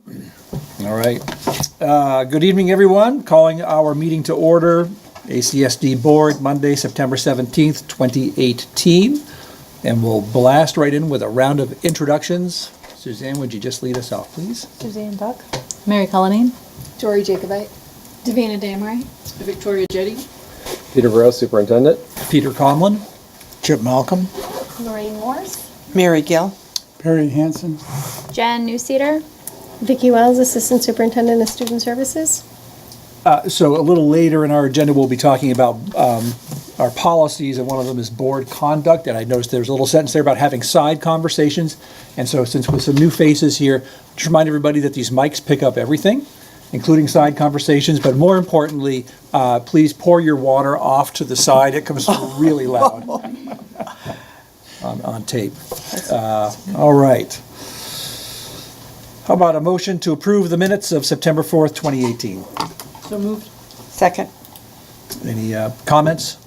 All right. Good evening, everyone. Calling our meeting to order, ACSD Board, Monday, September 17th, 2018. And we'll blast right in with a round of introductions. Suzanne, would you just lead us off, please? Suzanne Buck. Mary Cullinane. Dory Jacobite. Davina Damray. Victoria Jetty. Peter Burrow, Superintendent. Peter Conlon. Chip Malcolm. Lorraine Morse. Mary Gill. Perry Hansen. Jen Newseeder. Vicki Wells, Assistant Superintendent of Student Services. So a little later in our agenda, we'll be talking about our policies, and one of them is board conduct. And I noticed there's a little sentence there about having side conversations. And so since with some new faces here, just remind everybody that these mics pick up everything, including side conversations. But more importantly, please pour your water off to the side. It comes through really loud on tape. All right. How about a motion to approve the minutes of September 4th, 2018? So moved. Second. Any comments,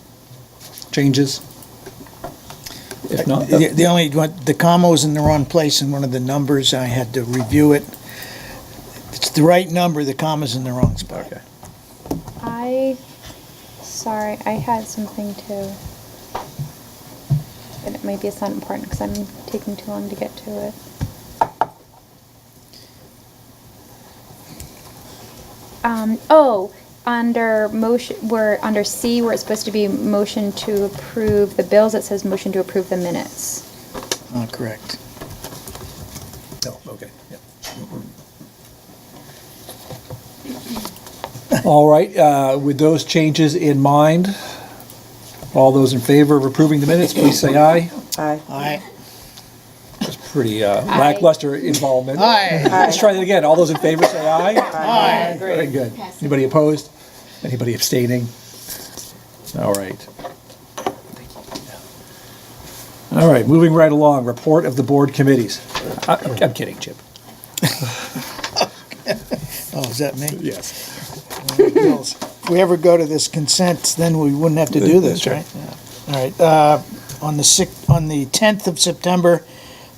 changes? If not, The only one, the comma was in the wrong place in one of the numbers. I had to review it. It's the right number, the comma's in the wrong spot. okay. Sorry, I had something too. But it maybe it's not important because I'm taking too long to get to it. Under motion, under C, where it's supposed to be motion to approve the bills, it says motion to approve the minutes. Correct. No, okay. Yeah. All right, with those changes in mind, all those in favor of approving the minutes, please say aye. Aye. Aye. That's pretty lackluster involvement. Aye. Let's try that again. All those in favor say aye. Aye. Very good. Anybody opposed? Anybody abstaining? All right. All right, moving right along, report of the board committees. I'm kidding, Chip. Oh, is that me? Yes. If we ever go to this consent, then we wouldn't have to do this, right? Yeah. All right, on the 10th of September,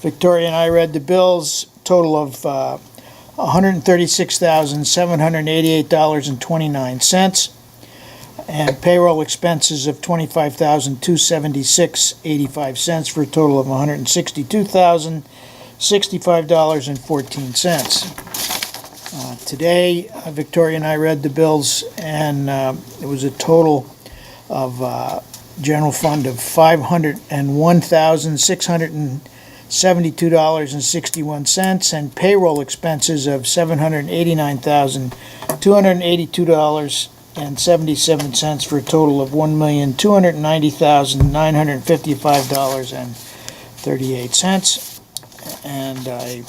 Victoria and I read the bills, total of $136,788.29, and payroll expenses of $25,276.85 for a total of $162,065.14. Today, Victoria and I read the bills, and it was a total of general fund of $501,672.61 and payroll expenses of $789,282.77 for a total of $1,290,955.38. And I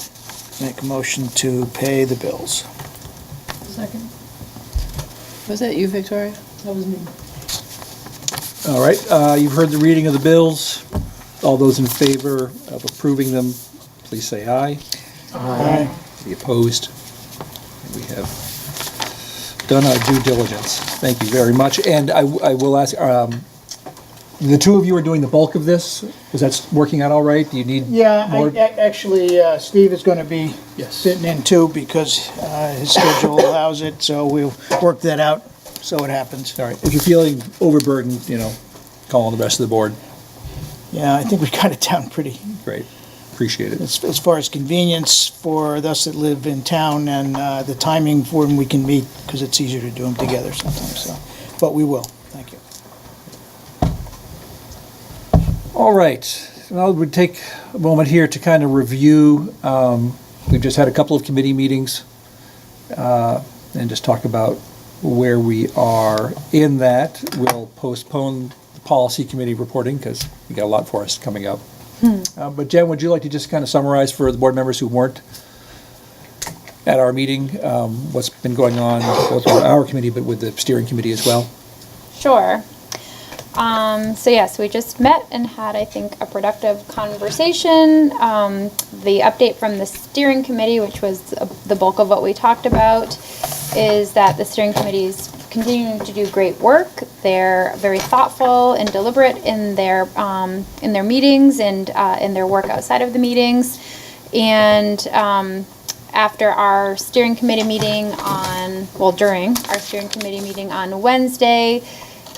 make a motion to pay the bills. Second. Was that you, Victoria? That was me. All right, you've heard the reading of the bills. All those in favor of approving them, please say aye. Aye. Any opposed? We have done our due diligence. Thank you very much. And I will ask, the two of you are doing the bulk of this? Is that working out all right? Do you need more? Actually, Steve is going to be Yes. fitting in too because his schedule allows it, so we'll work that out so it happens. All right, if you're feeling overburdened, call on the rest of the board. Yeah, I think we got it down pretty, Great, appreciate it. as far as convenience for us that live in town and the timing for when we can meet, because it's easier to do them together sometimes, so, but we will, thank you. All right, well, we'll take a moment here to kind of review. We've just had a couple of committee meetings and just talk about where we are in that. We'll postpone the policy committee reporting because we got a lot for us coming up. But Jen, would you like to just kind of summarize for the board members who weren't at our meeting, what's been going on, both with our committee but with the steering committee as well? Sure. So yes, we just met and had, I think, a productive conversation. The update from the steering committee, which was the bulk of what we talked about, is that the steering committee is continuing to do great work. They're very thoughtful and deliberate in their meetings and in their work outside of the meetings. And after our steering committee meeting during our steering committee meeting on Wednesday,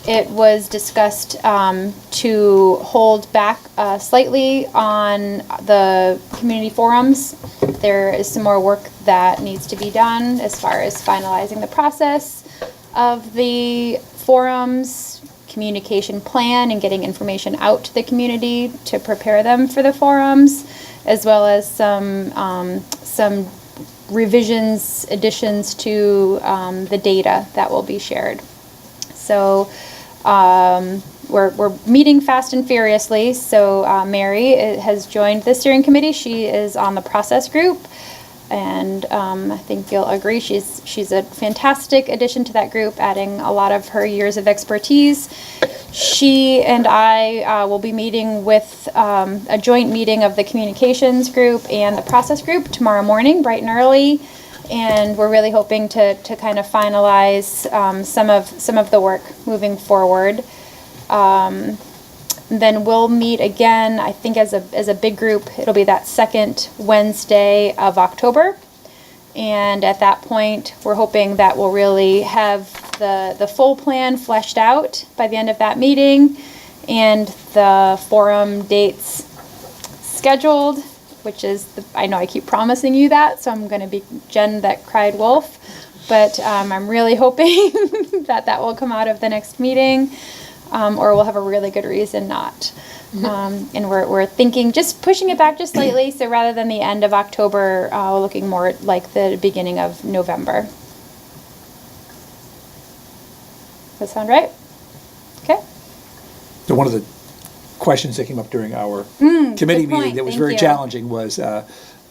it was discussed to hold back slightly on the community forums. There is some more work that needs to be done as far as finalizing the process of the forums, communication plan, and getting information out to the community to prepare them for the forums, as well as some revisions, additions to the data that will be shared. So we're meeting fast and furiously. So Mary has joined the steering committee. She is on the process group, and I think you'll agree she's a fantastic addition to that group, adding a lot of her years of expertise. She and I will be meeting with a joint meeting of the communications group and the process group tomorrow morning, bright and early. And we're really hoping to kind of finalize some of the work moving forward. Then we'll meet again, I think as a big group. It'll be that second Wednesday of October. And at that point, we're hoping that we'll really have the full plan fleshed out by the end of that meeting, and the forum dates scheduled, which is, I know I keep promising you that, so I'm going to be Jen that cried wolf, but I'm really hoping that will come out of the next meeting, or we'll have a really good reason not. And we're thinking just pushing it back just slightly, so rather than the end of October, we're looking more like the beginning of November. Does that sound right? Okay. So one of the questions that came up during our committee good point. meeting that was Thank very you. challenging was,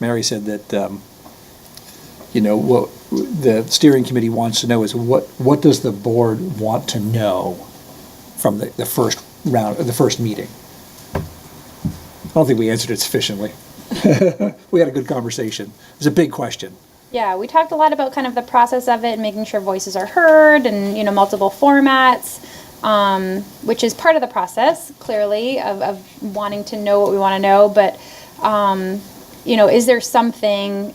Mary said that, what the steering committee wants to know is what does the board want to know from the first round, the first meeting? I don't think we answered it sufficiently. We had a good conversation. It was a big question. Yeah, we talked a lot about kind of the process of it and making sure voices are heard, and multiple formats, which is part of the process, clearly, of wanting to know what we want to know. But is there something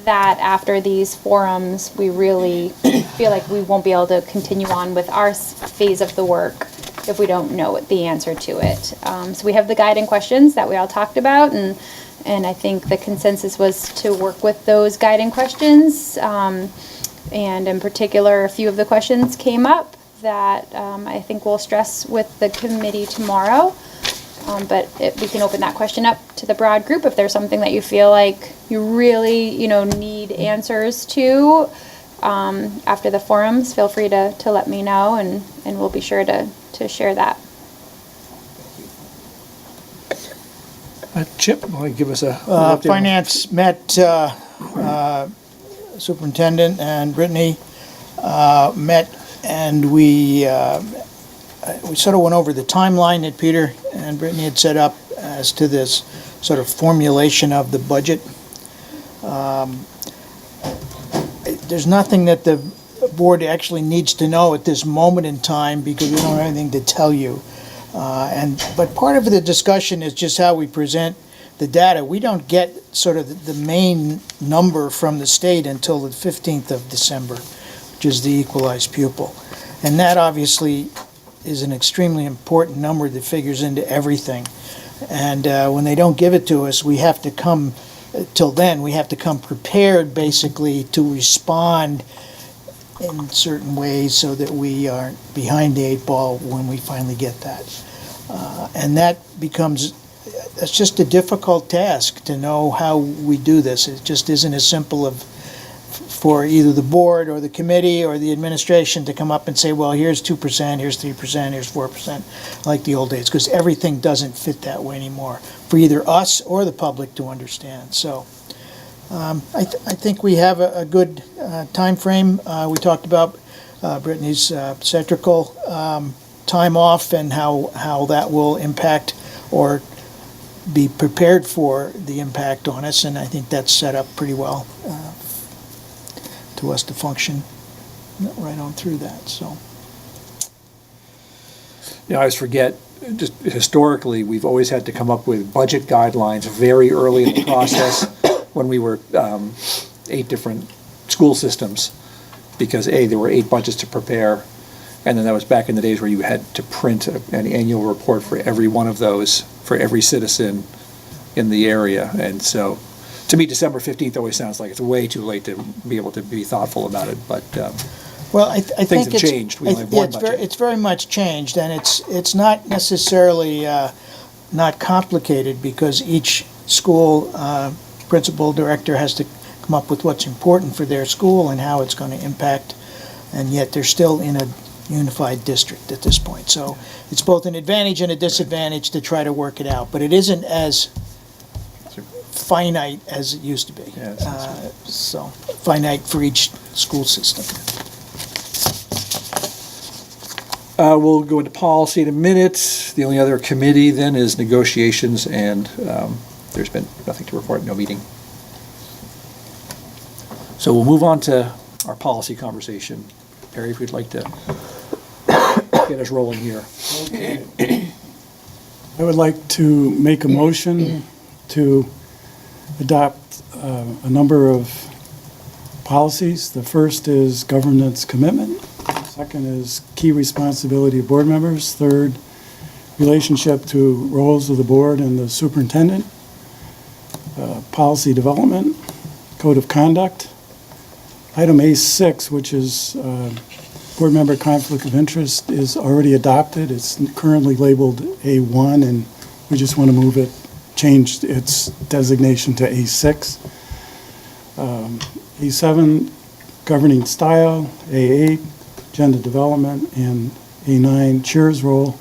that after these forums we really feel like we won't be able to continue on with our phase of the work if we don't know what the answer to it? So we have the guiding questions that we all talked about, and I think the consensus was to work with those guiding questions. And in particular, a few of the questions came up that I think we'll stress with the committee tomorrow. But we can open that question up to the broad group if there's something that you feel like you really, need answers to after the forums. Feel free to let me know, and we'll be sure to share that. Chip, want to give us a update on- Finance met, Superintendent and Brittany met, and we sort of went over the timeline that Peter and Brittany had set up as to this sort of formulation of the budget. There's nothing that the board actually needs to know at this moment in time because we don't have anything to tell you. But part of the discussion is just how we present the data. We don't get sort of the main number from the state until the 15th of December, which is the equalized pupil. And that obviously is an extremely important number that figures into everything. And when they don't give it to us, we have to come, till then, we have to come prepared basically to respond in certain ways so that we aren't behind the eight ball when we finally get that. And that becomes, it's just a difficult task to know how we do this. It just isn't as simple for either the board or the committee or the administration to come up and say, well, here's 2%, here's 3%, here's 4%, like the old days, because everything doesn't fit that way anymore for either us or the public to understand. So I think we have a good time frame. We talked about Brittany's obstetrical time off and how that will impact or be prepared for the impact on us, and I think that's set up pretty well to us to function right on through that. So, I always forget, just historically, we've always had to come up with budget guidelines very early in the process when we were 8 different school systems, because there were 8 budgets to prepare, and then that was back in the days where you had to print an annual report for every one of those, for every citizen in the area. And so, to me, December 15th always sounds like it's way too late to be able to be thoughtful about it, but Well, I think things have it's- changed. We only have one budget. It's very much changed, and it's not necessarily not complicated, because each school principal director has to come up with what's important for their school and how it's going to impact, and yet they're still in a unified district at this point. So it's both an advantage and a disadvantage to try to work it out, but it isn't as finite as it used to be. Yeah, it sounds So finite for each school system. We'll go into policy in a minute. The only other committee then is negotiations, and there's been nothing to report, no meeting. So we'll move on to our policy conversation. Perry, if you'd like to get us rolling here. I would like to make a motion to adopt a number of policies. The first is governance commitment. Second is key responsibility of board members. Third, relationship to roles of the board and the superintendent. Policy development, code of conduct. Item A6, which is board member conflict of interest, is already adopted. It's currently labeled A1, and we just want to move it, change its designation to A6. A7, governing style. A8, agenda development, and A9, chair's role.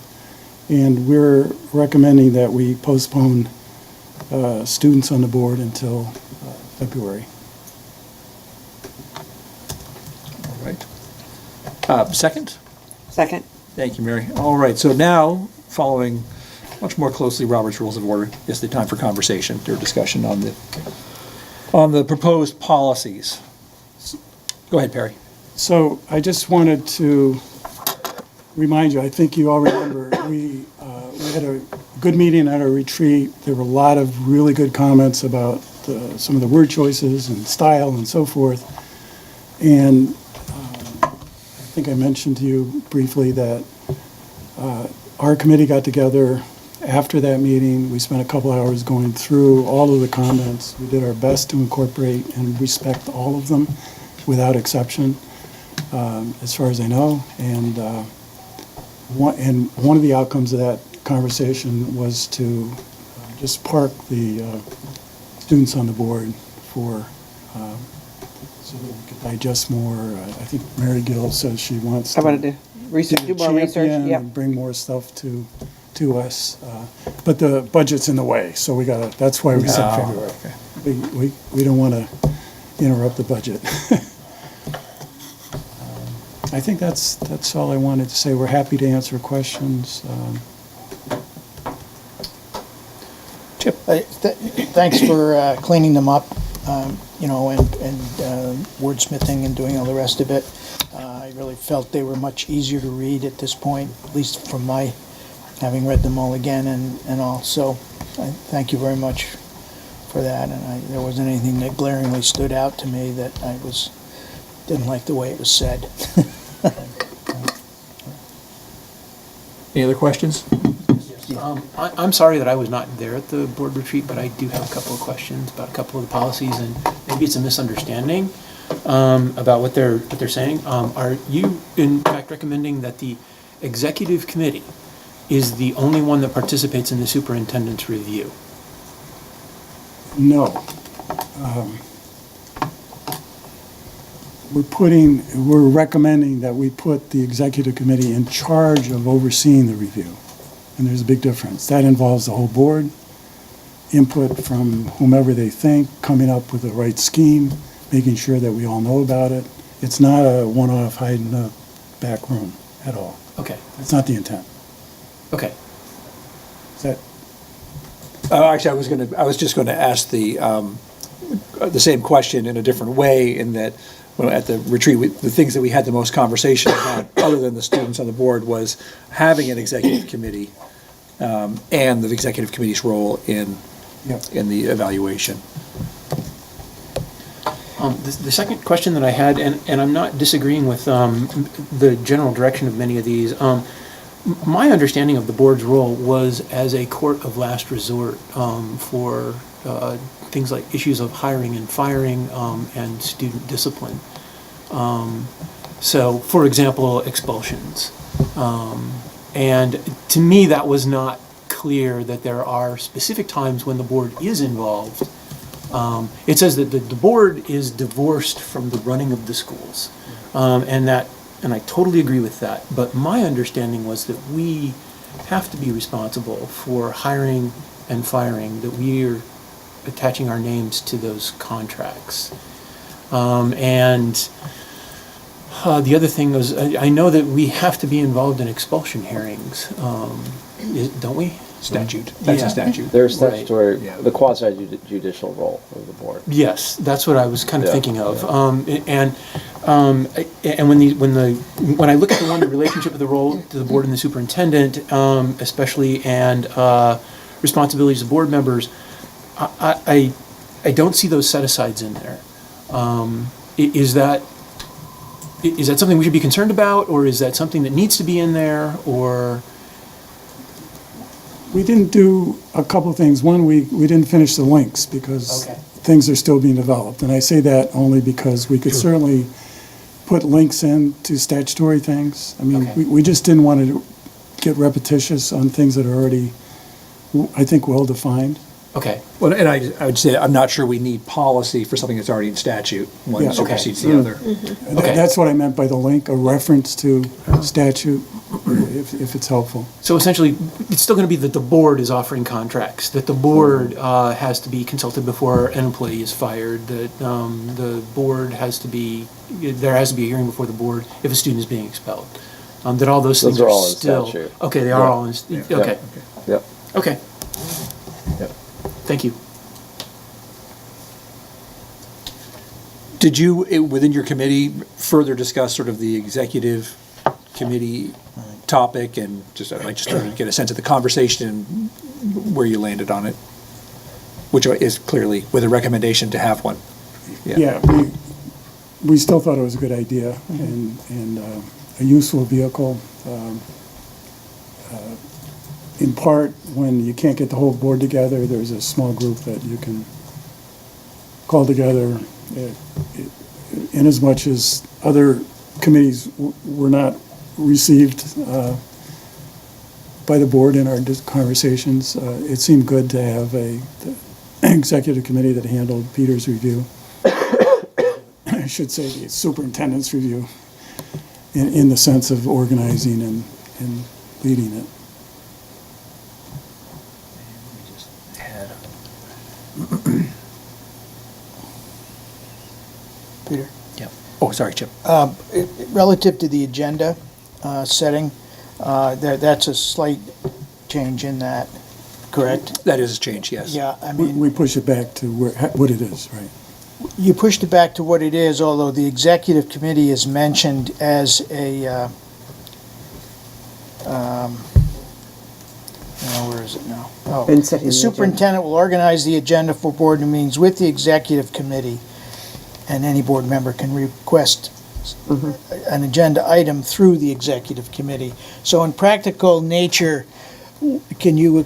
And we're recommending that we postpone students on the board until February. All right. Second? Second. Thank you, Mary. All right, so now, following much more closely Robert's Rules of Order, is the time for conversation or discussion on the proposed policies. Go ahead, Perry. So I just wanted to remind you, I think you all remember, we had a good meeting at our retreat. There were a lot of really good comments about some of the word choices and style and so forth. And I think I mentioned to you briefly that our committee got together after that meeting. We spent a couple hours going through all of the comments. We did our best to incorporate and respect all of them without exception, as far as I know. And one of the outcomes of that conversation was to just park the students on the board for so that we could digest more. I think Mary Gill says she wants I want to do research, do more research, champion yeah. and bring more stuff to us. But the budget's in the way, so that's why we said February. Okay. We don't want to interrupt the budget. I think that's all I wanted to say. We're happy to answer questions. Chip? Thanks for cleaning them up, and wordsmithing and doing all the rest of it. I really felt they were much easier to read at this point, at least from my having read them all again and all. So I thank you very much for that. And there wasn't anything that glaringly stood out to me that I didn't like the way it was said. Any other questions? I'm sorry that I was not there at the board retreat, but I do have a couple of questions about a couple of the policies, and maybe it's a misunderstanding about what they're saying. Are you, in fact, recommending that the executive committee is the only one that participates in the superintendent's review? No. We're recommending that we put the executive committee in charge of overseeing the review. And there's a big difference. That involves the whole board, input from whomever they think, coming up with the right scheme, making sure that we all know about it. It's not a one-off hide in the back room at all. Okay, That's not the intent. okay. Is that, Actually, I was just going to ask the same question in a different way, in that at the retreat, the things that we had the most conversation about, other than the students on the board, was having an executive committee and the executive committee's role in Yep. in the evaluation. The second question that I had, and I'm not disagreeing with the general direction of many of these, my understanding of the board's role was as a court of last resort for things like issues of hiring and firing and student discipline. So, for example, expulsions. And to me, that was not clear that there are specific times when the board is involved. It says that the board is divorced from the running of the schools. And I totally agree with that. But my understanding was that we have to be responsible for hiring and firing, that we are attaching our names to those contracts. The other thing was, I know that we have to be involved in expulsion hearings, don't we? Statute, that's Yeah. a statute. There's statutory, Yeah. the quasi-judicial role of the board. Yes, that's what I was kind of Yeah, thinking of. yeah. And when I look at the one, the relationship of the role to the board and the superintendent, especially, and responsibilities of board members, I don't see those set-asides in there. Is that something we should be concerned about, or is that something that needs to be in there, or? We didn't do a couple of things. One, we didn't finish the links because Okay. things are still being developed. And I say that only because we could certainly put links in to statutory things. I mean, Okay. we just didn't want to get repetitious on things that are already, I think, well-defined. Okay, Well, and I would say, I'm not sure we need policy for something that's already in statute. One Yeah. Okay. supersedes the other. Okay. That's what I meant by the link, a reference to statute, if it's helpful. so essentially, it's still going to be that the board is offering contracts, that the board has to be consulted before an employee is fired, that the board has to be, there has to be a hearing before the board if a student is being expelled. That all those things Those are are all in still. statute. Okay, they are Yeah. all in, okay, Yep, okay, yep. thank you. Did you, within your committee, further discuss sort of the executive committee topic and just, I'd like just to get a sense of the conversation and where you landed on it? Which is clearly with a recommendation to have one. Yeah, we still thought it was a good idea and a useful vehicle. In part, when you can't get the whole board together, there's a small group that you can call together. In as much as other committees were not received by the board in our conversations, it seemed good to have the executive committee that handled Peter's review. I should say the superintendent's review, in the sense of organizing and leading it. Peter? Yeah. Oh, sorry, Chip. Relative to the agenda setting, that's a slight change in that, correct? That is a change, yes. Yeah, I We mean, push it back to what it is, right? you pushed it back to what it is, although the executive committee is mentioned as a, where is it now? Oh, And setting the the agenda. superintendent will organize the agenda for board meetings with the executive committee, and any board member can request an agenda item through the executive committee. So in practical nature, can you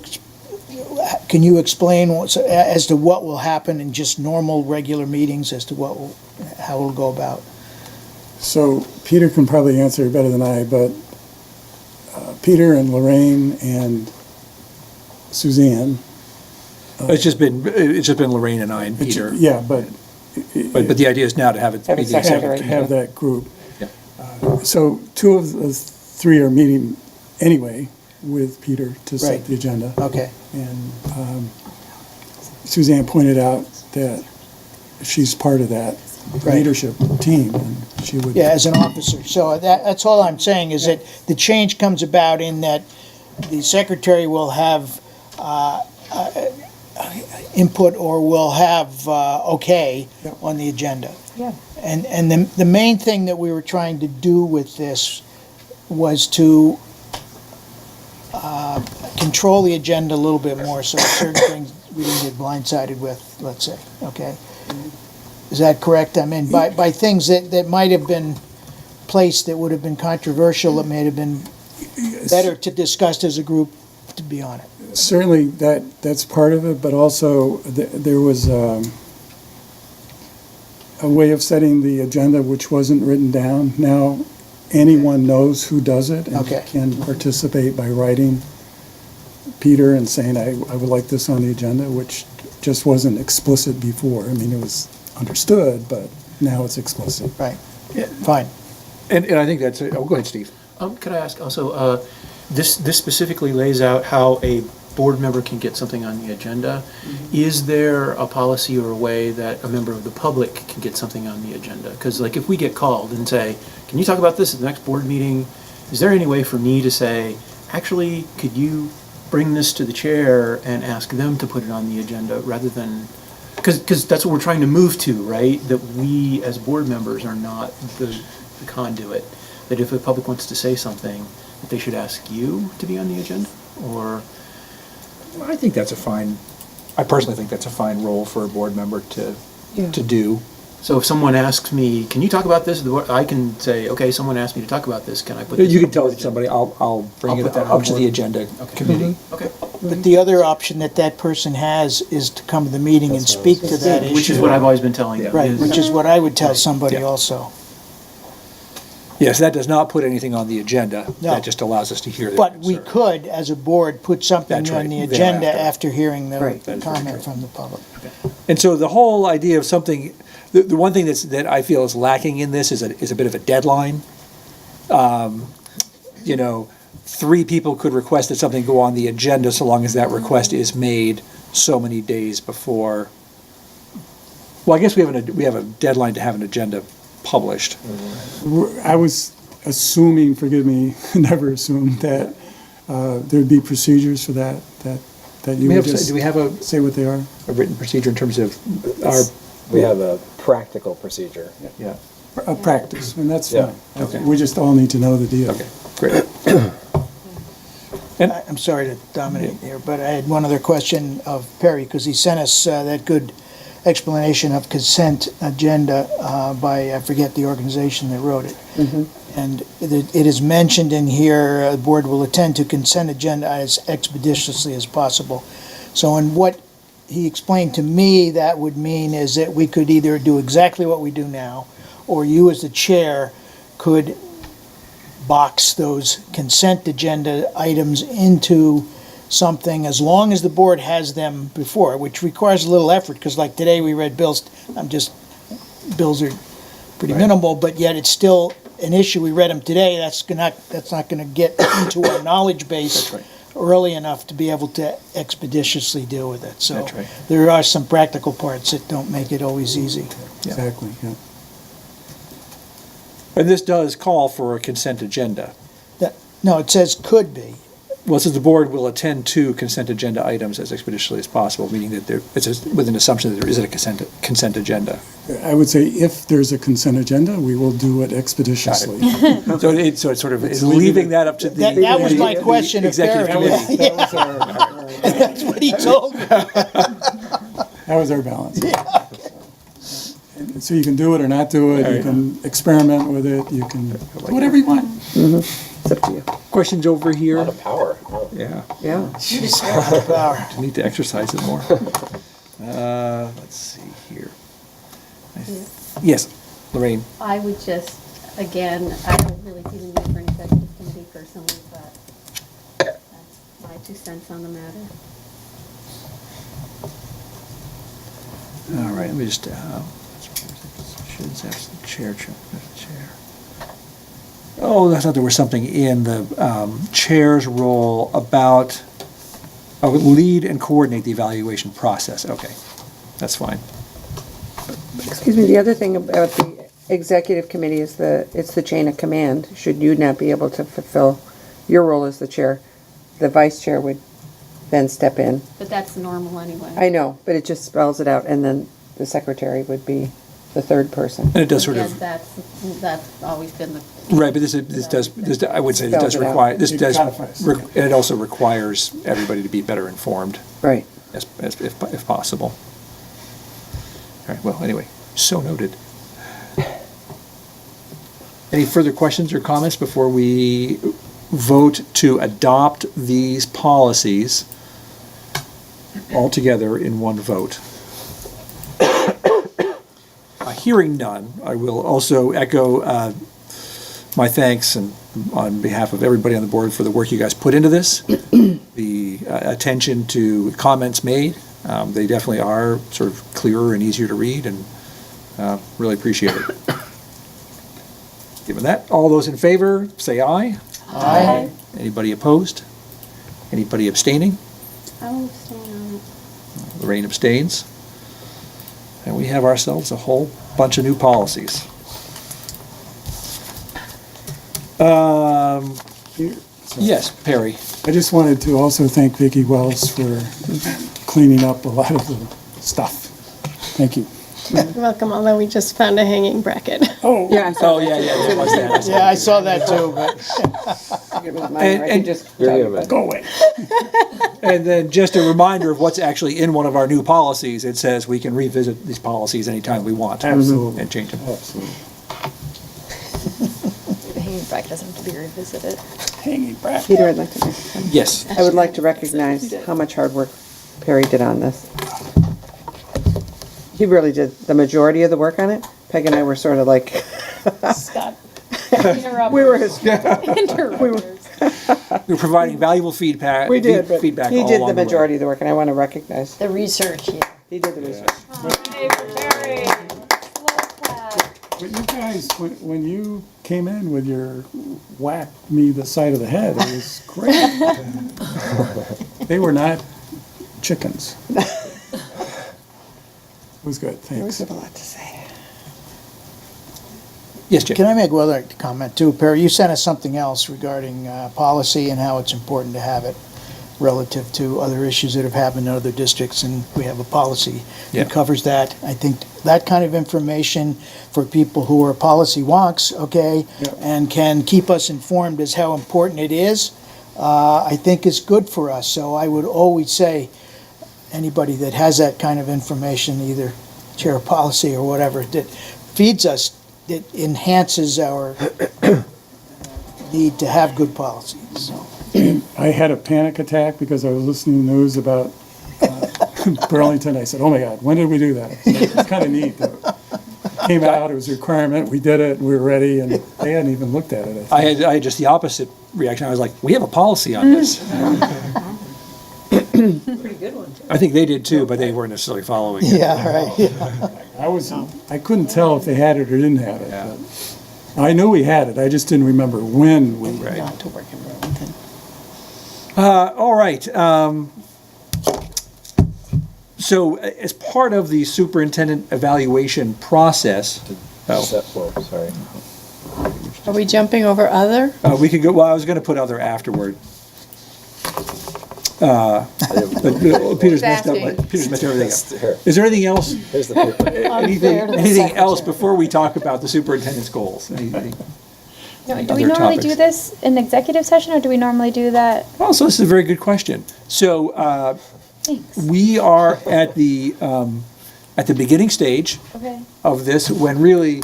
explain as to what will happen in just normal, regular meetings, as to how it'll go about? So Peter can probably answer it better than I, but Peter and Lorraine and Suzanne. It's just been Lorraine and I and Peter. Yeah, but But the idea is now to have it be the executive committee. have that group. Yeah. So two of the three are meeting anyway with Peter to set Right. the agenda. Okay, And Suzanne pointed out that she's part of that Right. leadership team, and she would. yeah, as an officer. So that's all I'm saying, is that the change comes about in that the secretary will have input, or will have okay on the agenda. Yeah. And the main thing that we were trying to do with this was to control the agenda a little bit more, so certain things we didn't get blindsided with, let's say, okay? Is that correct? I mean, by things that might have been placed that would have been controversial, it may have been better to discuss as a group to be on it. Certainly, that's part of it, but also there was a way of setting the agenda which wasn't written down. Now, anyone knows who does it and Okay. can participate by writing Peter and saying, I would like this on the agenda, which just wasn't explicit before. I mean, it was understood, but now it's explicit. Right, fine. And I think that's, oh, go ahead, Steve. Could I ask also, this specifically lays out how a board member can get something on the agenda. Is there a policy or a way that a member of the public can get something on the agenda? Because like if we get called and say, can you talk about this at the next board meeting? Is there any way for me to say, actually, could you bring this to the chair and ask them to put it on the agenda rather than, because that's what we're trying to move to, right? That we as board members are not the conduit. That if the public wants to say something, that they should ask you to be on the agenda? Or, I think that's a fine, I personally think that's a fine role for a board member to do. so if someone asks me, can you talk about this? I can say, okay, someone asked me to talk about this, can I put this? You on can tell the agenda? somebody, I'll bring I'll it put that on up to board. the agenda committee. Okay. But the other option that person has is to come to the meeting and speak to that issue. Which is what I've always been telling them. Right, is- which is what I would tell somebody Yeah. also. Yes, that does not put anything on the agenda. No. That just allows us to hear their But we concern. could, as a board, put something That's right, on the agenda thereafter. after hearing the Right, that's very comment true. from the public. And so the whole idea of something, the one thing that I feel is lacking in this is a bit of a deadline. You know, 3 people could request that something go on the agenda so long as that request is made so many days before. Well, I guess we have a deadline to have an agenda published. I was assuming, forgive me, never assumed that there'd be procedures for that you would just Do we have a say what they are. written procedure in terms of our, We have a practical procedure. yeah, A practice, and that's Yeah. fine. Okay. We just all need to know the deal. okay, great. I'm sorry to dominate here, but I had one other question of Perry, because he sent us that good explanation of consent agenda by, I forget the organization that wrote it. And it is mentioned in here, the board will attend to consent agenda as expeditiously as possible. So in what he explained to me, that would mean is that we could either do exactly what we do now, or you as the chair could box those consent agenda items into something as long as the board has them before, which requires a little effort, because like today we read bills, bills are pretty minimal, but yet it's still an issue. We read them today, that's not gonna get into our knowledge base early enough to be able to expeditiously deal with it. So That's right. there are some practical parts that don't make it always easy. Exactly, yeah. And this does call for a consent agenda. No, it says could be. Well, it says the board will attend to consent agenda items as expeditiously as possible, meaning that with an assumption that there isn't a consent agenda. I would say if there's a consent agenda, we will do it expeditiously. So it's sort of, it's leaving leaving it- that up to the. That was my the question of Executive Barry. committee. That was our, That's what he told me. that was our balance. And so you can do it or not do it, you can experiment with it, you can, do whatever you want. It's up to you. Questions over A here? lot of power. Oh. Yeah, Yeah. need to exercise it more. Let's see here. Yes, Lorraine. I would just, again, I don't really see the need for an executive committee personally, but that's my 2 cents on the matter. All right, let me just, should chair. Oh, I thought there was something in the chair's role about, lead and coordinate the evaluation process. Okay, that's fine. Excuse me, the other thing about the executive committee is it's the chain of command. Should you not be able to fulfill your role as the chair, the vice chair would then step in. But that's normal anyway. I know, but it just spells it out, and then the secretary would be the third person. And it does sort Again, of, that's always been the. right, but this, I would say this does Spells it out. require, this It does, codifies. and it also requires everybody to be better informed, Right. if possible. All right, well, anyway, So noted. Any further questions or comments before we vote to adopt these policies all together in one vote? Hearing none, I will also echo my thanks and on behalf of everybody on the board for the work you guys put into this, the attention to comments made. They definitely are sort of clearer and easier to read, and really appreciate it. Given that, all those in favor, say aye. Aye. Anybody opposed? Anybody abstaining? I'll abstain on it. Lorraine abstains. And we have ourselves a whole bunch of new policies. Here, so Yes, Perry. I just wanted to also thank Vicki Wells for cleaning up a lot of the stuff. Thank you. You're welcome, although we just found a hanging bracket. Oh, Yeah, I saw Oh, yeah, there was that. Yeah, I saw that too, but Get rid of mine, or I And- could just You're tell you, gonna but- go away. And then just a reminder of what's actually in one of our new policies. It says we can revisit these policies anytime we want. Absolutely. And change them. Absolutely. The hanging bracket doesn't have to be revisited. Hanging bracket. Peter, I'd like to, Yes. I would like to recognize how much hard work Perry did on this. He really did the majority of the work on it. Peg and I were sort of like, Stop. we were his, Interrupters. We're providing valuable feedback. we did, but Feedback he all did along the way. majority of the work, and I want to recognize, The research, yeah. he did the research. But you guys, when you came in with your whack me the side of the head, it was great. They were not chickens. It was good, There was thanks. a lot to say. Yes, Jim. can I make one other comment too? Perry, you sent us something else regarding policy and how it's important to have it relative to other issues that have happened in other districts, and we have a policy Yeah. that covers that. I think that kind of information for people who are policy wonks, okay, Yeah. and can keep us informed as how important it is, I think is good for us. So I would always say, anybody that has that kind of information, either chair of policy or whatever, that feeds us, that enhances our need to have good policies, so. I had a panic attack because I was listening to the news about Burlington. I said, oh my God, when did we do that? So it's kind of neat. It came out, it was a requirement, we did it, we were ready, and they hadn't even looked at it. I had just the opposite reaction. I was like, we have a policy on this. Pretty good one, too. I think they did too, but they weren't necessarily following it. Yeah, right, yeah. I couldn't tell if they had it or didn't have it. Yeah. but I knew we had it, I just didn't remember when we. Right. Not to work in Burlington. All right. So as part of the superintendent evaluation process, Whoa, sorry. Are we jumping over other? we could go, well, I was going to put other afterward. But Peter's messed up. asking. Peter's messed everything That's up. here. Is there anything else? Here's the paper. Anything else before we talk about the superintendent's goals? Anything? No, do Other we normally do topics? this in executive session, or do we normally do that? Well, so this is a very good question. So Thanks. we are at the beginning stage Okay. of this, when really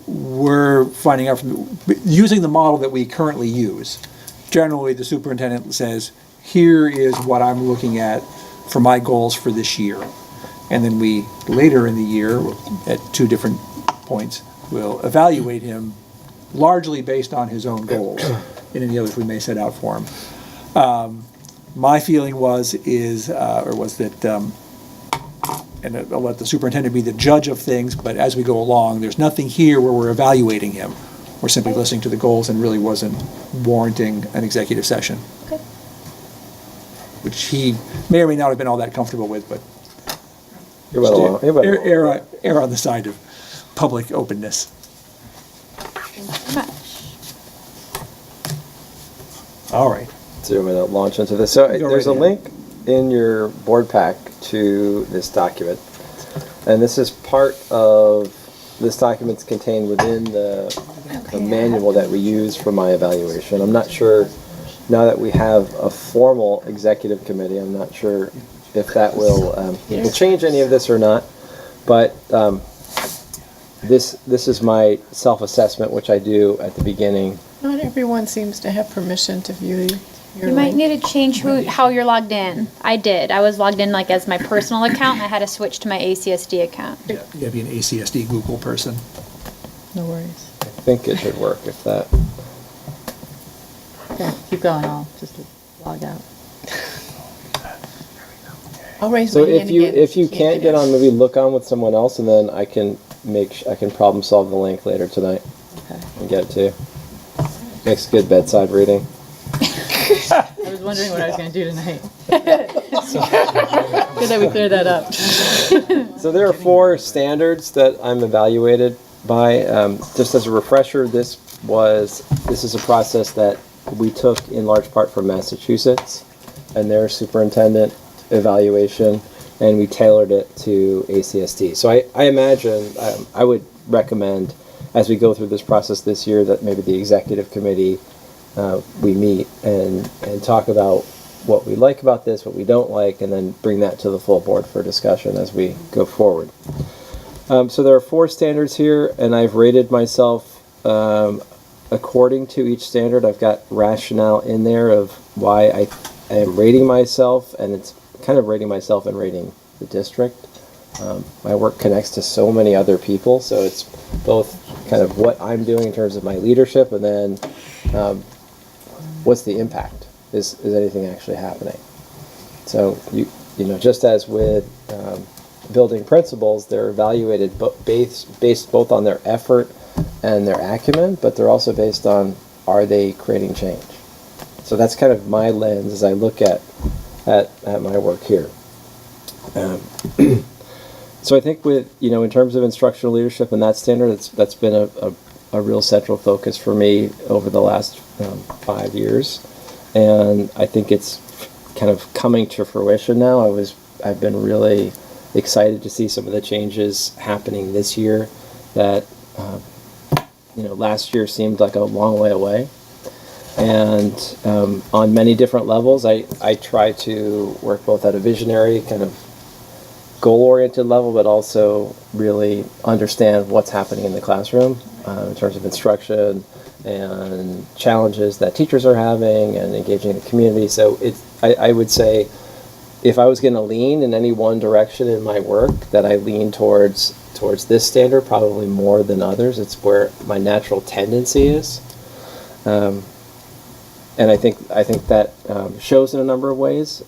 we're finding out from using the model that we currently use. Generally, the superintendent says, here is what I'm looking at for my goals for this year. And then we, later in the year, at two different points, will evaluate him largely based on his own goals and any others we may set out for him. My feeling was that, and I'll let the superintendent be the judge of things, but as we go along, there's nothing here where we're evaluating him. We're simply listening to the goals and really wasn't warranting an executive session. Okay. Which he may or may not have been all that comfortable with, but You went along. You went along. err on the side of public openness. Thank you very much. All right. So you want me to launch into this? So Go there's right a ahead. link in your board pack to this document. And this is part of, this document's contained within the manual that we use for my evaluation. I'm not sure, now that we have a formal executive committee, I'm not sure if that will change any of this or not. But this is my self-assessment, which I do at the beginning. Not everyone seems to have permission to view your You might link. need to change how you're logged in. I did. I was logged in like as my personal account, and I had to switch to my ACSD account. Yeah, you gotta be an ACSD Google person. No worries. I think it should work if that. Okay, keep going, I'll just log out. I'll raise So my hand again. if you can't get on, maybe look on with someone else, and then I can I can problem solve the link later tonight Okay. and get it to you. Makes good bedside reading. I was wondering what I was gonna do tonight. Good that we cleared that up. So there are 4 standards that I'm evaluated by. Just as a refresher, this is a process that we took in large part from Massachusetts and their superintendent evaluation, and we tailored it to ACSD. So I imagine, I would recommend, as we go through this process this year, that maybe the executive committee, we meet and talk about what we like about this, what we don't like, and then bring that to the full board for discussion as we go forward. So there are 4 standards here, and I've rated myself according to each standard. I've got rationale in there of why I am rating myself, and it's kind of rating myself and rating the district. My work connects to so many other people, so it's both kind of what I'm doing in terms of my leadership, and then what's the impact? Is anything actually happening? So you know, just as with building principals, they're evaluated based both on their effort and their acumen, but they're also based on, are they creating change? So that's kind of my lens as I look at my work here. So I think with, in terms of instructional leadership and that standard, that's been a real central focus for me over the last 5 years. And I think it's kind of coming to fruition now. I've been really excited to see some of the changes happening this year that, last year seemed like a long way away. And on many different levels, I try to work both at a visionary, kind of goal-oriented level, but also really understand what's happening in the classroom in terms of instruction and challenges that teachers are having and engaging the community. So I would say, if I was going to lean in any one direction in my work, that I lean towards this standard probably more than others. It's where my natural tendency is. And I think that shows in a number of ways,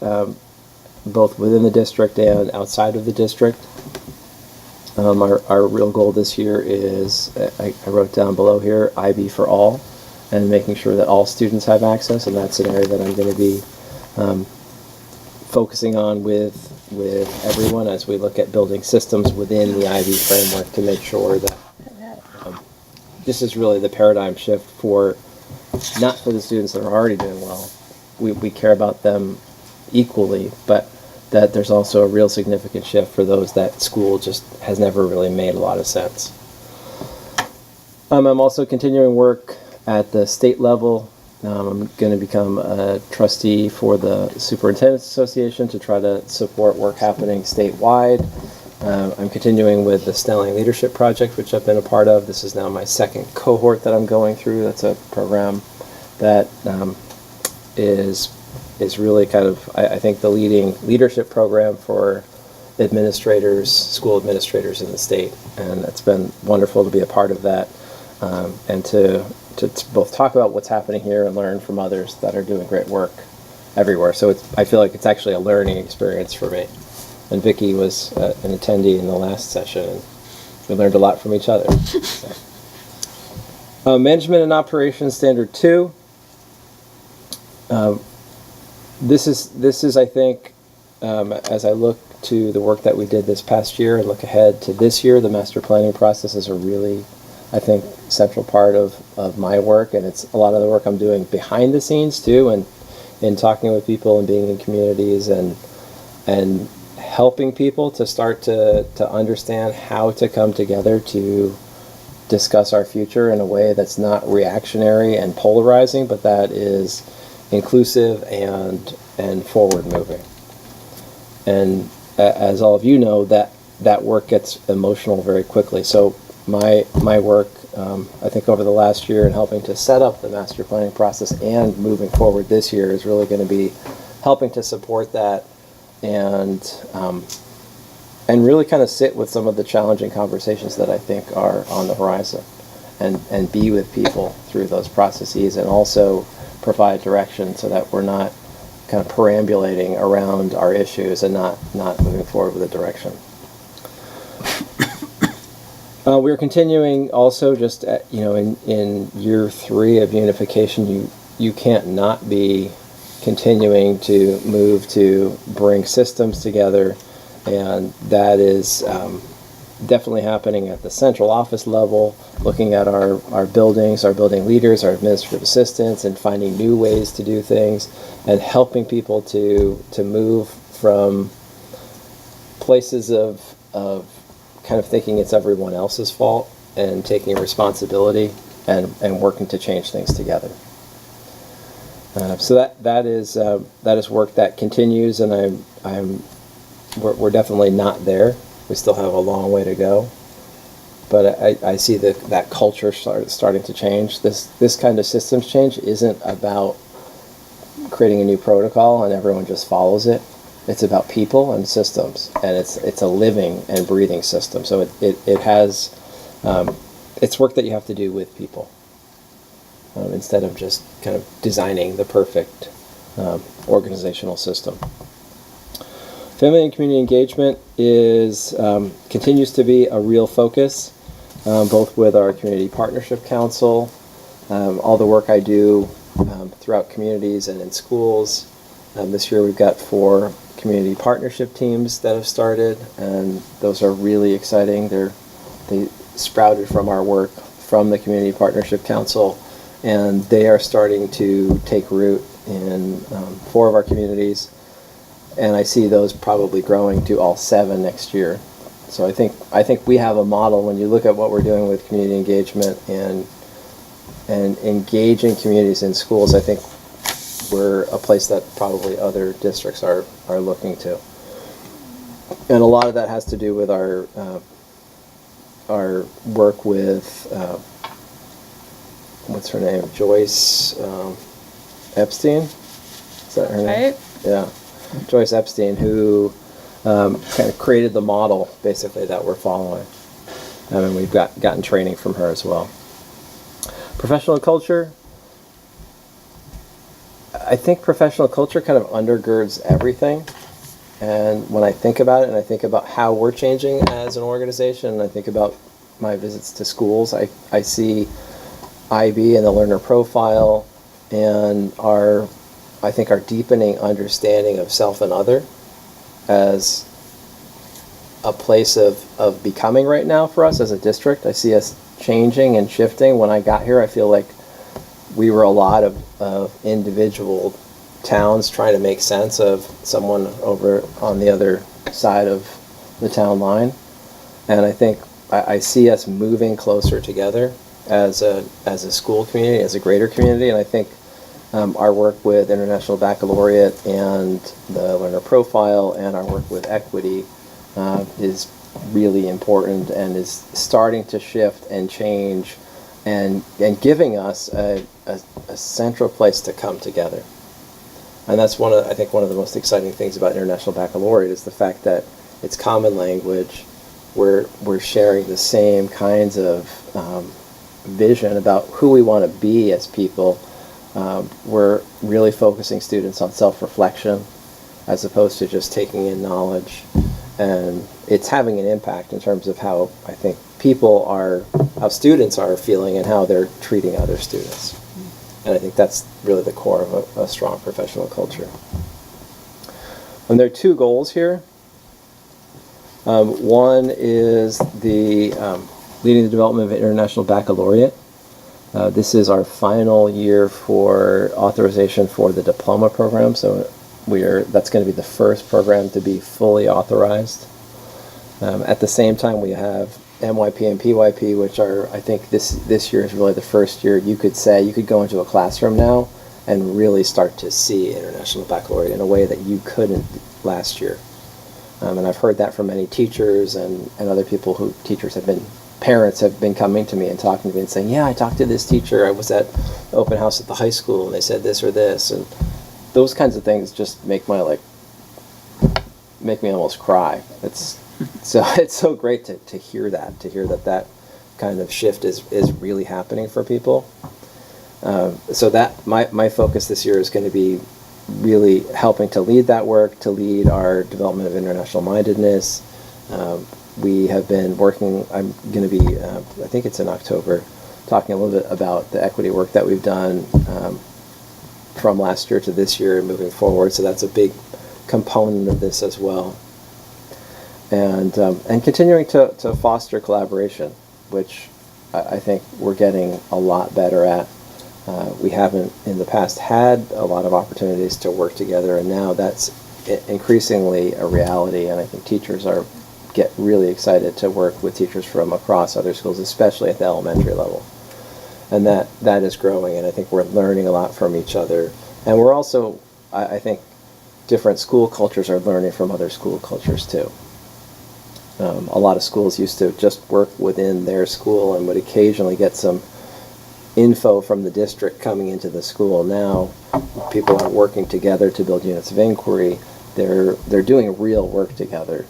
both within the district and outside of the district. Our real goal this year is, I wrote down below here, IB for all, and making sure that all students have access, and that's an area that I'm going to be focusing on with everyone as we look at building systems within the IB framework to make sure that this is really the paradigm shift not for the students that are already doing well. We care about them equally, but that there's also a real significant shift for those that school just has never really made a lot of sense. I'm also continuing work at the state level. I'm going to become a trustee for the Superintendent's Association to try to support work happening statewide. I'm continuing with the Snelling Leadership Project, which I've been a part of. This is now my 2nd cohort that I'm going through. That's a program that is really kind of, I think, the leading leadership program for administrators, school administrators in the state. And it's been wonderful to be a part of that, and to both talk about what's happening here and learn from others that are doing great work everywhere. So I feel like it's actually a learning experience for me. And Vicki was an attendee in the last session, and we learned a lot from each other. So. Management and Operations Standard 2. This is, I think, as I look to the work that we did this past year and look ahead to this year, the master planning process is a really, I think, central part of my work, and it's a lot of the work I'm doing behind the scenes too, and in talking with people and being in communities and helping people to start to understand how to come together to discuss our future in a way that's not reactionary and polarizing, but that is inclusive and forward moving. And as all of you know, that that work gets emotional very quickly. So my work, I think over the last year in helping to set up the master planning process and moving forward this year is really going to be helping to support that and really kind of sit with some of the challenging conversations that I think are on the horizon and be with people through those processes and also provide direction so that we're not kind of perambulating around our issues and not moving forward with a direction. We're continuing also just in year 3 of unification, you can't not be continuing to move to bring systems together, and that is definitely happening at the central office level, looking at our buildings, our building leaders, our administrative assistants, and finding new ways to do things, and helping people to move from places of kind of thinking it's everyone else's fault and taking responsibility and working to change things together. So that is work that continues, and we're definitely not there. We still have a long way to go, but I see that culture starting to change. This kind of systems change isn't about creating a new protocol and everyone just follows it. It's about people and systems, and it's a living and breathing system. So it has it's work that you have to do with people instead of just kind of designing the perfect organizational system. Family and community engagement continues to be a real focus, both with our Community Partnership Council, all the work I do throughout communities and in schools. This year we've got 4 community partnership teams that have started, and those are really exciting. They sprouted from our work from the Community Partnership Council, and they are starting to take root in 4 of our communities. And I see those probably growing to all 7 next year. So I think we have a model when you look at what we're doing with community engagement and engaging communities in schools. I think we're a place that probably other districts are looking to. And a lot of that has to do with our work with what's her name, Joyce Epstein. Is that her name? Right. Yeah. Joyce Epstein, who kind of created the model, basically, that we're following. And we've gotten training from her as well. Professional culture. I think professional culture kind of undergirds everything. And when I think about it, and I think about how we're changing as an organization, and I think about my visits to schools, I see IB and the learner profile and our deepening understanding of self and other as a place of becoming right now for us as a district. I see us changing and shifting. When I got here, I feel like we were a lot of individual towns trying to make sense of someone over on the other side of the town line. And I think I see us moving closer together as a school community, as a greater community. And I think our work with International Baccalaureate and the learner profile and our work with equity is really important and is starting to shift and change and giving us a central place to come together. And that's one of the most exciting things about International Baccalaureate is the fact that it's common language. We're sharing the same kinds of vision about who we want to be as people. We're really focusing students on self-reflection as opposed to just taking in knowledge. And it's having an impact in terms of how I think how students are feeling and how they're treating other students. And I think that's really the core of a strong professional culture. And there are 2 goals here. One is the leading the development of International Baccalaureate. This is our final year for authorization for the diploma program, so that's going to be the first program to be fully authorized. At the same time, we have MYP and PYP, which are, I think this year is really the first year you could go into a classroom now and really start to see International Baccalaureate in a way that you couldn't last year. And I've heard that from many teachers and other people who, parents have been coming to me and talking to me and saying, yeah, I talked to this teacher, I was at open house at the high school, and they said this or this, and those kinds of things just make me almost cry. It's so great to hear that, that kind of shift is really happening for people. So that my focus this year is going to be really helping to lead that work, to lead our development of international mindedness. We have been working, I'm going to be, I think it's in October, talking a little bit about the equity work that we've done from last year to this year and moving forward. So that's a big component of this as well. And continuing to foster collaboration, which I think we're getting a lot better at. We haven't in the past had a lot of opportunities to work together, and now that's increasingly a reality, and I think teachers get really excited to work with teachers from across other schools, especially at the elementary level. And that is growing, and I think we're learning a lot from each other. And we're also, I think, different school cultures are learning from other school cultures too. A lot of schools used to just work within their school and would occasionally get some info from the district coming into the school. Now people are working together to build units of inquiry. They're doing real work together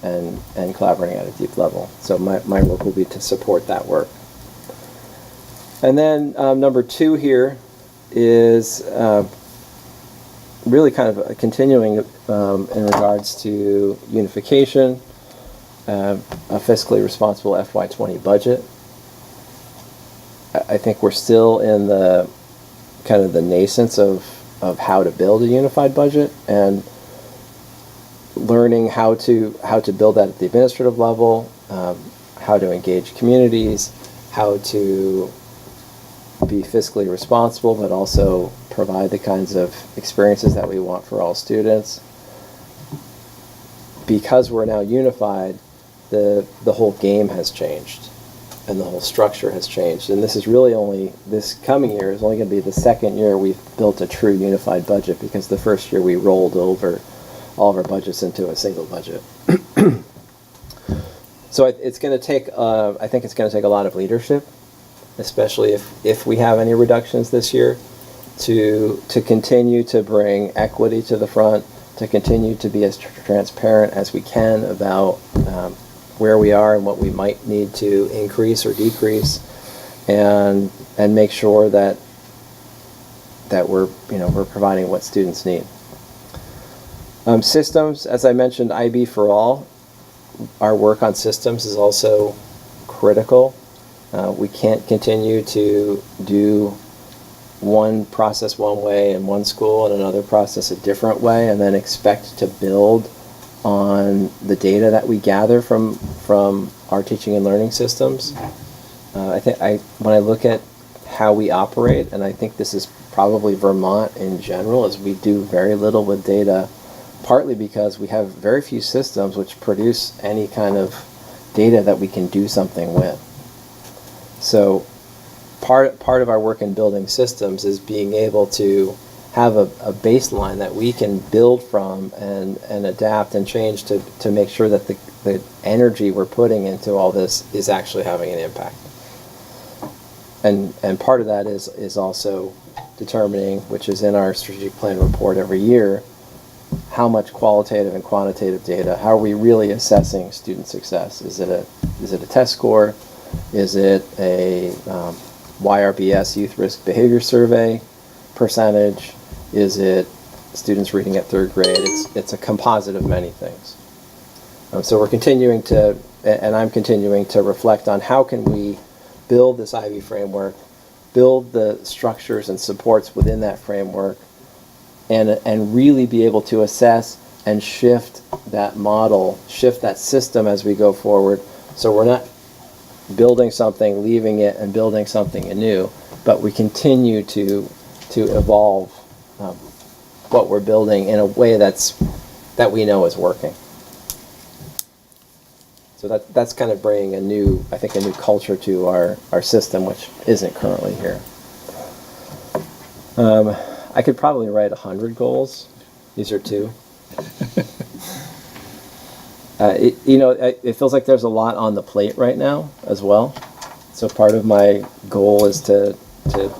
and collaborating at a deep level. So my work will be to support that work. And then number 2 here is really kind of continuing in regards to unification, a fiscally responsible FY20 budget. I think we're still in the kind of the nascence of how to build a unified budget and learning how to build that at the administrative level, how to engage communities, how to be fiscally responsible but also provide the kinds of experiences that we want for all students. Because we're now unified, the whole game has changed. And the whole structure has changed. And this is really this coming year is only going to be the second year we've built a true unified budget, because the first year we rolled over all of our budgets into a single budget. So it's going to take, I think it's going to take a lot of leadership, especially if we have any reductions this year, to continue to bring equity to the front, to continue to be as transparent as we can about where we are and what we might need to increase or decrease, and make sure that we're providing what students need. Systems, as I mentioned, IB for all. Our work on systems is also critical. We can't continue to do one process one way in one school and another process a different way, and then expect to build on the data that we gather from our teaching and learning systems. When I look at how we operate, and I think this is probably Vermont in general, is we do very little with data, partly because we have very few systems which produce any kind of data that we can do something with. So part of our work in building systems is being able to have a baseline that we can build from and adapt and change to make sure that the energy we're putting into all this is actually having an impact. And part of that is also determining, which is in our strategic plan report every year, how much qualitative and quantitative data, how are we really assessing student success? Is it a test score? Is it a YRBS, Youth Risk Behavior Survey percentage? Is it students reading at 3rd grade? It's a composite of many things. So we're continuing to, and I'm continuing to reflect on how can we build this IB framework, build the structures and supports within that framework, and really be able to assess and shift that model, shift that system as we go forward. So we're not building something, leaving it, and building something anew, but we continue to evolve what we're building in a way that we know is working. So that's kind of bringing a new culture to our system, which isn't currently here. I could probably write 100 goals. These are 2. It feels like there's a lot on the plate right now as well. So part of my goal is to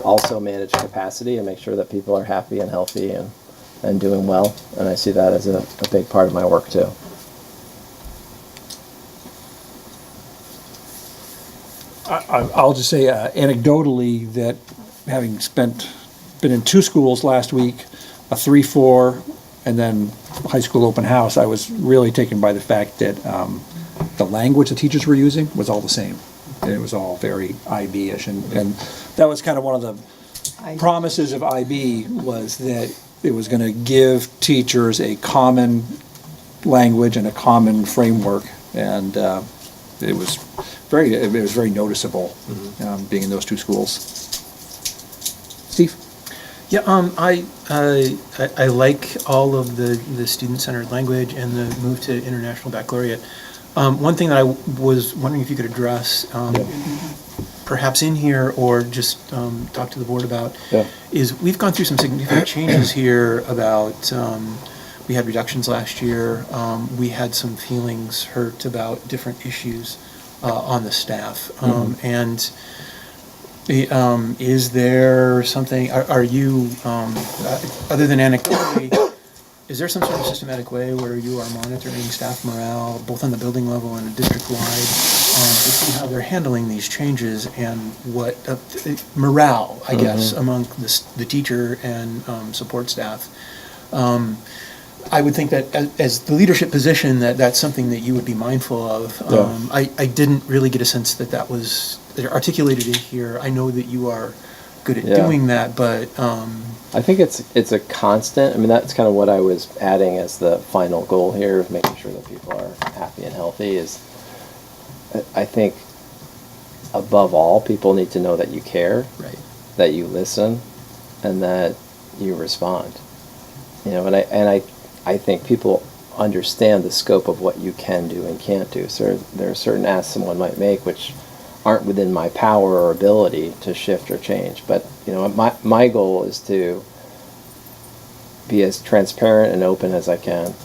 also manage capacity and make sure that people are happy and healthy and doing well. And I see that as a big part of my work too. I'll just say anecdotally that having been in 2 schools last week, a 3-4, and then high school open house, I was really taken by the fact that the language the teachers were using was all the same. And it was all very IB-ish, and that was kind of one of the promises of IB, was that it was going to give teachers a common language and a common framework, and it was very noticeable being in those 2 schools. Steve? Yeah, I like all of the student-centered language and the move to international baccalaureate. One thing that I was wondering if you could address, perhaps in here or just talk to the board about, is we've gone through some significant changes here about, we had reductions last year, we had some feelings hurt about different issues on the staff. And is there something, are you, other than anecdotally, is there some sort of systematic way where you are monitoring staff morale, both on the building level and district-wide, to see how they're handling these changes and what morale, I guess, among the teacher and support staff? I would think that as the leadership position, that's something that you would be mindful of. I didn't really get a sense that was articulated in here. I know that you are good at doing that, but I think it's a constant. I mean, that's kind of what I was adding as the final goal here, of making sure that people are happy and healthy. Is I think above all, people need to know that you care, that you listen, and that you respond. And I think people understand the scope of what you can do and can't do. So there are certain asks someone might make which aren't within my power or ability to shift or change. But my goal is to be as transparent and open as I can,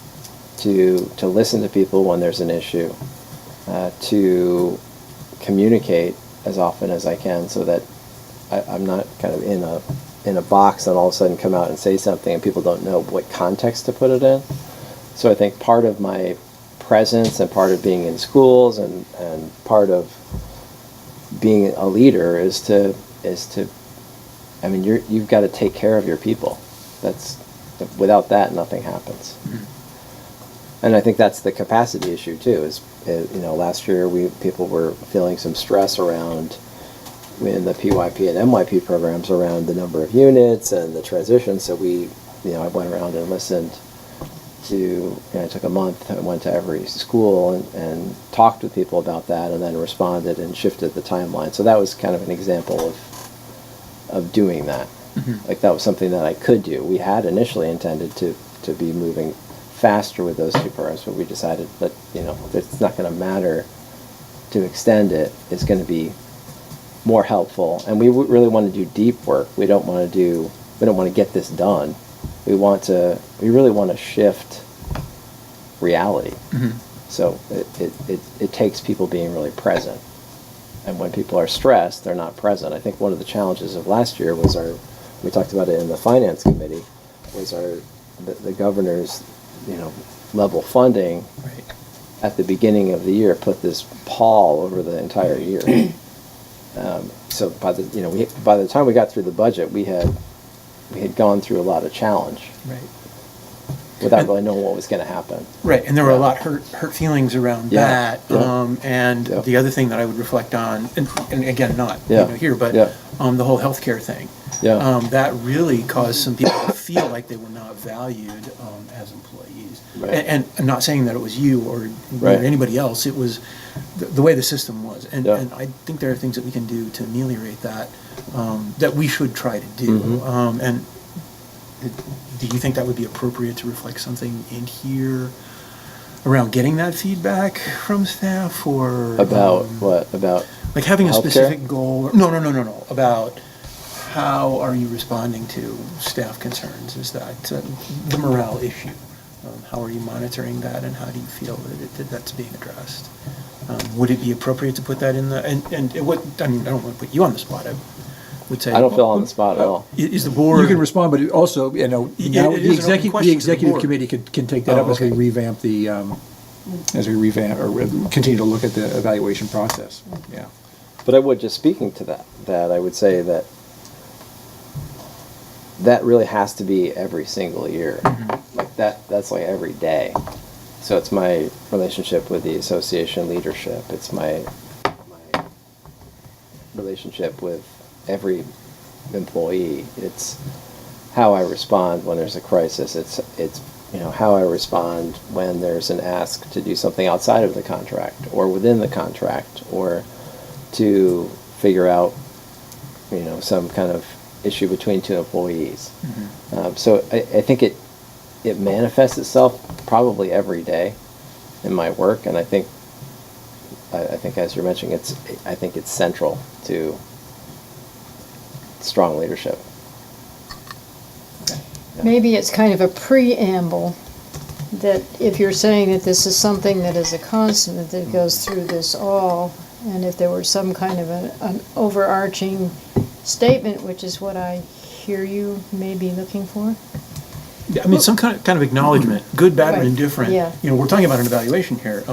to listen to people when there's an issue, to communicate as often as I can, so that I'm not kind of in a box and all of a sudden come out and say something and people don't know what context to put it in. So I think part of my presence and part of being in schools and part of being a leader is to I mean, you've got to take care of your people. Without that, nothing happens. And I think that's the capacity issue too. Last year people were feeling some stress around in the PYP and MYP programs around the number of units and the transition. So I went around and listened to, I took a month and went to every school and talked with people about that, and then responded and shifted the timeline. So that was kind of an example of doing that. Like, that was something that I could do. We had initially intended to be moving faster with those 2 programs, but we decided that it's not going to matter to extend it. It's going to be more helpful, and we really want to do deep work. We don't want to get this done. We really want to shift reality. So it takes people being really present, and when people are stressed, they're not present. I think one of the challenges of last year was we talked about it in the finance committee, was the governor's level funding at the beginning of the year put this pall over the entire year. So by the time we got through the budget, we had gone through a lot of challenge, without really knowing what was going to happen. And there were a lot hurt feelings around that. And the other thing that I would reflect on, and again, not here, but the whole healthcare thing. That really caused some people to feel like they were not valued as employees. And I'm not saying that it was you or anybody else. It was the way the system was. And I think there are things that we can do to ameliorate that, that we should try to do. And do you think that would be appropriate to reflect something in here around getting that feedback from staff, or about what? About like having a healthcare? Specific goal? No. About how are you responding to staff concerns? Is that the morale issue? How are you monitoring that, and how do you feel that that's being addressed? Would it be appropriate to put that in the, and what, I mean, I don't want to put you on the spot, I would say. I don't feel on the spot at all. Is the board? You can respond, but also, now It the is an open executive, question to the executive board. committee can take that up Oh, as we okay. revamp the, as we revamp, or continue to look at the evaluation process, yeah. But I would, just speaking to that I would say that really has to be every single year. Like that's like every day. So it's my relationship with the association leadership. It's my relationship with every employee. It's how I respond when there's a crisis. It's how I respond when there's an ask to do something outside of the contract or within the contract, or to figure out some kind of issue between two employees. So I think it manifests itself probably every day in my work, and I think as you're mentioning, I think it's central to strong leadership. Maybe it's kind of a preamble, that if you're saying that this is something that is a constant, that goes through this all, and if there were some kind of an overarching statement, which is what I hear you may be looking for. Yeah, I mean, some kind of acknowledgement, good, bad, or Right, indifferent. yeah. We're talking about an evaluation here.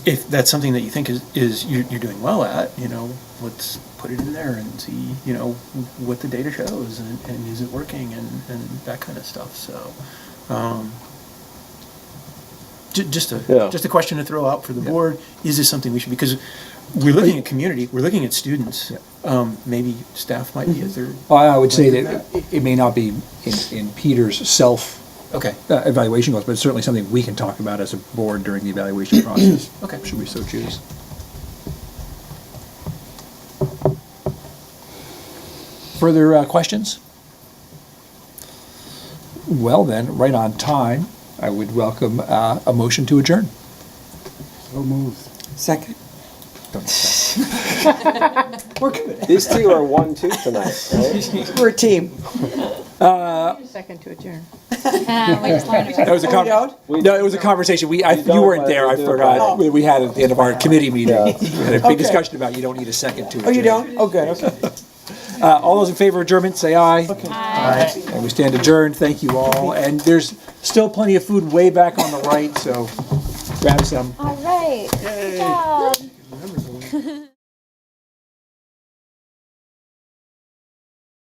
If that's something that you think is you're doing well at, let's put it in there and see, what the data shows, and is it working, and that kind of stuff. So, just a question to throw out for the board: is this something we should? Because we're looking at community, we're looking at students. Maybe staff might be a third. I would say that it may not be in Peter's evaluation goals, but it's certainly something we can talk about as a board during the evaluation process. Okay. Should we so choose. Further questions? Well then, right on time, I would welcome a motion to adjourn. So moved. Second. We're good. These two are 1-2 tonight, right? We're a team. Second to adjourn. We just learned about That was a no, it was a conversation. You weren't there. I forgot. We had at the end of our committee meeting. Yeah. We had a big discussion about you don't need a second to adjourn. Oh, you don't? Oh, good, okay. All those in favor of adjournment, say aye. Aye. And we stand adjourned. Thank you all. And there's still plenty of food way back on the right, so grab some. All right. Good job.